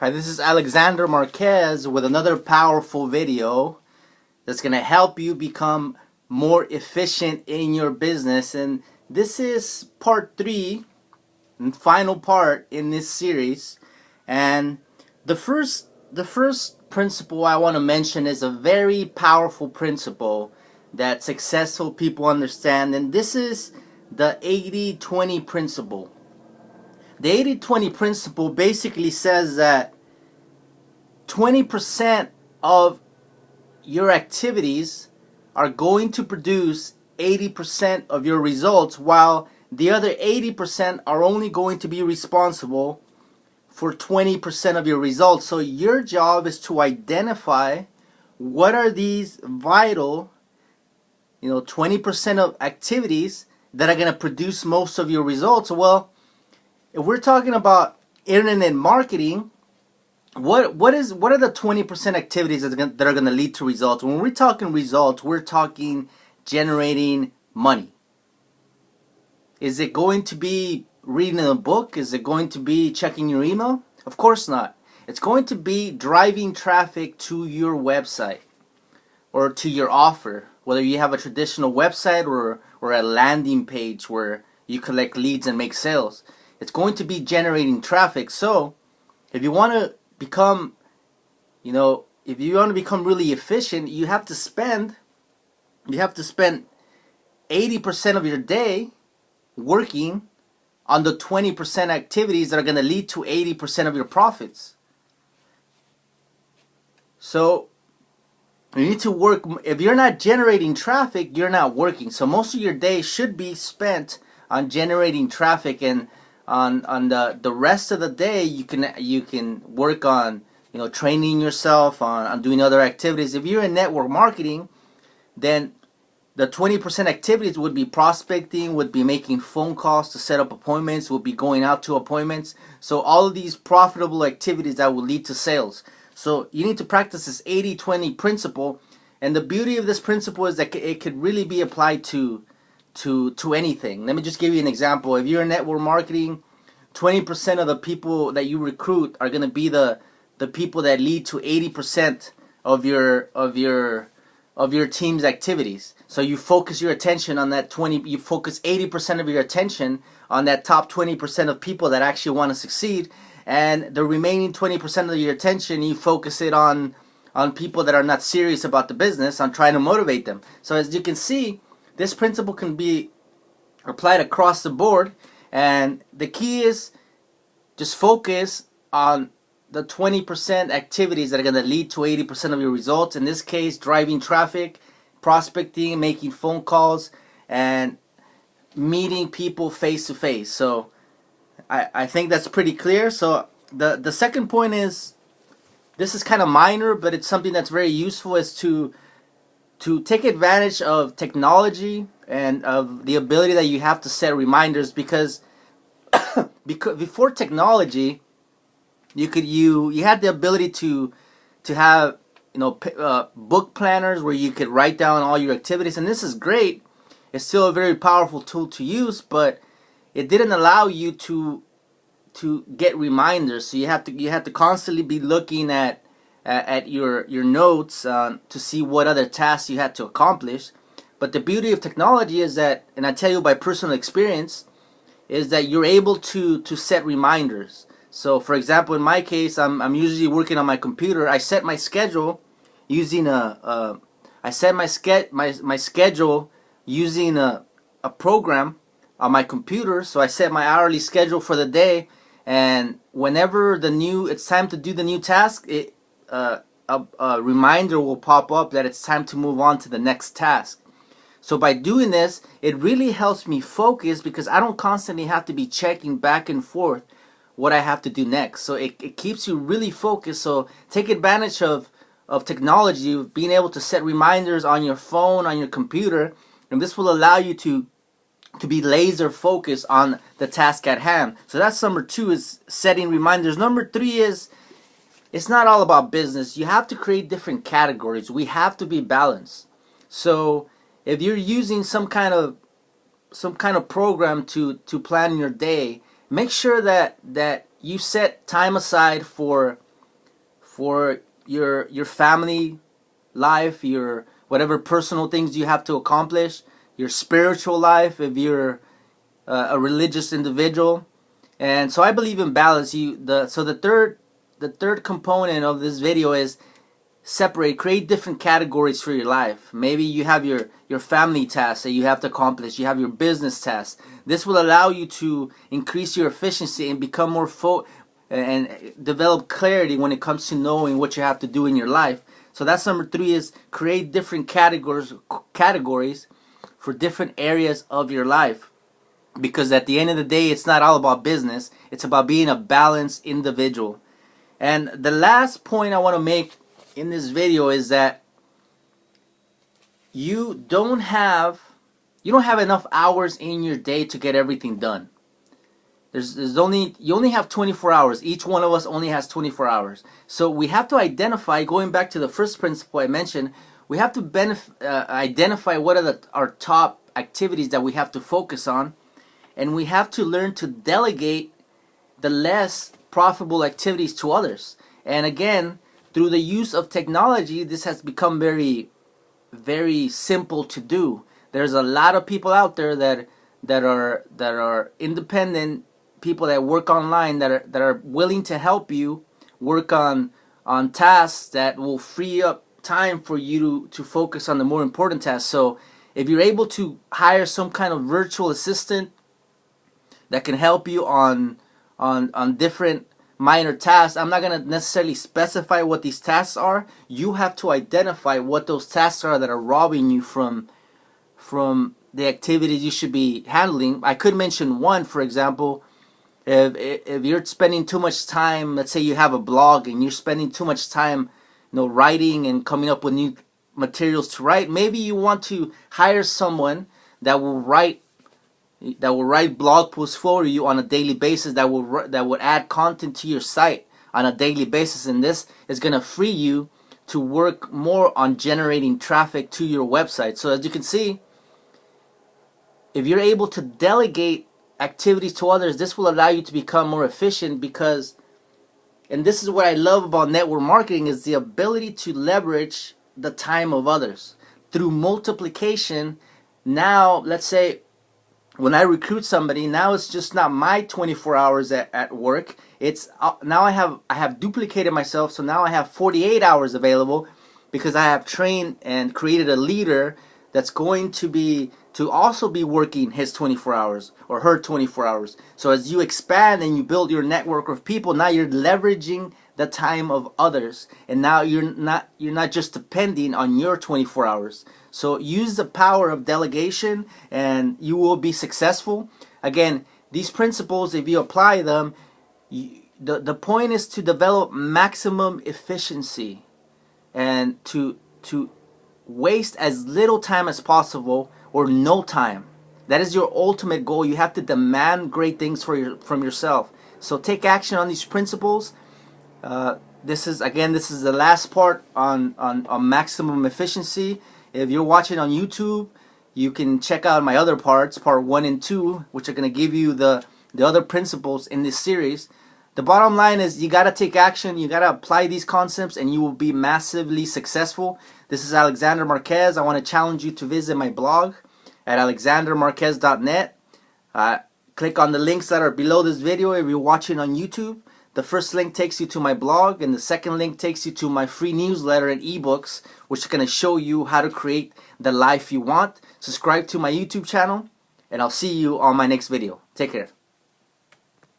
Hi, this is Alexander Marquez with another powerful video that's going to help you become more efficient in your business. And this is part 3 and final part in this series. And the first principle I want to mention is a very powerful principle that successful people understand, and this is the 80-20 principle. The 80-20 principle basically says that 20% of your activities are going to produce 80% of your results, while the other 80% are only going to be responsible for 20% of your results. So your job is to identify what are these vital, 20% of activities that are going to produce most of your results. Well, if we're talking about internet marketing, what are the 20% activities that are going to lead to results? When we're talking results, we're talking generating money. Is it going to be reading a book? Is it going to be checking your email? Of course not. It's going to be driving traffic to your website or to your offer, whether you have a traditional website or a landing page where you collect leads and make sales. It's going to be generating traffic. So if you want to become, if you want to become really efficient, you have to spend 80% of your day working on the 20% activities that are going to lead to 80% of your profits. So you need to work. If you're not generating traffic, you're not working. So most of your day should be spent on generating traffic, and on the rest of the day you can work on training yourself on doing other activities. If you're in network marketing, then the 20% activities would be prospecting, would be making phone calls to set up appointments, would be going out to appointments. So all of these profitable activities that will lead to sales. So you need to practice this 80-20 principle, and the beauty of this principle is that it could really be applied to anything. Let me just give you an example. If you're in network marketing, 20% of the people that you recruit are going to be the people that lead to 80% of your team's activities. So you focus your attention on that 20. You focus 80% of your attention on that top 20% of people that actually want to succeed, and the remaining 20% of your attention you focus it on people that are not serious about the business, on trying to motivate them. So as you can see, this principle can be applied across the board, and the key is just focus on the 20% activities that are going to lead to 80% of your results. In this case, driving traffic, prospecting, making phone calls, and meeting people face to face. So I think that's pretty clear. So the second point is, this is kind of minor, but it's something that's very useful, is to take advantage of technology and of the ability that you have to set reminders, because before technology, you had the ability to have book planners where you could write down all your activities, and this is great. It's still a very powerful tool to use, but it didn't allow you to get reminders. So you have to constantly be looking at your notes to see what other tasks you had to accomplish. But the beauty of technology is that, and I tell you by personal experience, is that you're able to set reminders. So for example, in my case, I'm usually working on my computer. I set my schedule using my schedule using a program on my computer. So I set my hourly schedule for the day, and whenever it's time to do the new task, a reminder will pop up that it's time to move on to the next task. So by doing this, it really helps me focus, because I don't constantly have to be checking back and forth what I have to do next. So it keeps you really focused. So take advantage of technology, of being able to set reminders on your phone, on your computer, and this will allow you to be laser focused on the task at hand. So that's number 2, is setting reminders. Number 3 is, it's not all about business. You have to create different categories. We have to be balanced. So if you're using some kind of program to plan your day, make sure that you set time aside for for your family life, your whatever personal things you have to accomplish, your spiritual life if you're a religious individual. And so I believe in balance. The third component of this video is create different categories for your life. Maybe you have your family tasks that you have to accomplish. You have your business tasks. This will allow you to increase your efficiency and become more and develop clarity when it comes to knowing what you have to do in your life. So that's number 3, is create different categories for different areas of your life. Because at the end of the day, it's not all about business. It's about being a balanced individual. And the last point I want to make in this video is that you don't have enough hours in your day to get everything done. You only have 24 hours. Each one of us only has 24 hours. So we have to identify, going back to the first principle I mentioned, we have to identify what are our top activities that we have to focus on, and we have to learn to delegate the less profitable activities to others. And again, through the use of technology, this has become very, very simple to do. There's a lot of people out there that are independent people that work online that are willing to help you work on tasks that will free up time for you to focus on the more important tasks. So if you're able to hire some kind of virtual assistant that can help you on different minor tasks, I'm not going to necessarily specify what these tasks are. You have to identify what those tasks are that are robbing you from the activities you should be handling. I could mention one, for example. If you're spending too much time, let's say you have a blog and you're spending too much time, writing and coming up with new materials to write, maybe you want to hire someone that will write blog posts for you on a daily basis, that would add content to your site on a daily basis, and this is going to free you to work more on generating traffic to your website. So as you can see, if you're able to delegate activities to others, this will allow you to become more efficient, because, and this is what I love about network marketing, is the ability to leverage the time of others through multiplication. Now, let's say when I recruit somebody, now it's just not my 24 hours at work. It's now I have duplicated myself, so now I have 48 hours available, because I have trained and created a leader that's going to also be working his 24 hours or her 24 hours. So as you expand and you build your network of people, now you're leveraging the time of others, and now you're not just depending on your 24 hours. So use the power of delegation and you will be successful. Again, these principles, if you apply them, the point is to develop maximum efficiency and to waste as little time as possible, or no time. That is your ultimate goal. You have to demand great things from yourself. So take action on these principles. This is the last part on maximum efficiency. If you're watching on YouTube, you can check out my other parts, part 1 and 2, which are going to give you the other principles in this series. The bottom line is you got to take action, you got to apply these concepts, and you will be massively successful. This is Alexander Marquez. I want to challenge you to visit my blog at alexandermarquez.net. Click on the links that are below this video if you're watching on YouTube. The first link takes you to my blog, and the second link takes you to my free newsletter and ebooks, which are going to show you how to create the life you want. Subscribe to my YouTube channel, and I'll see you on my next video. Take care.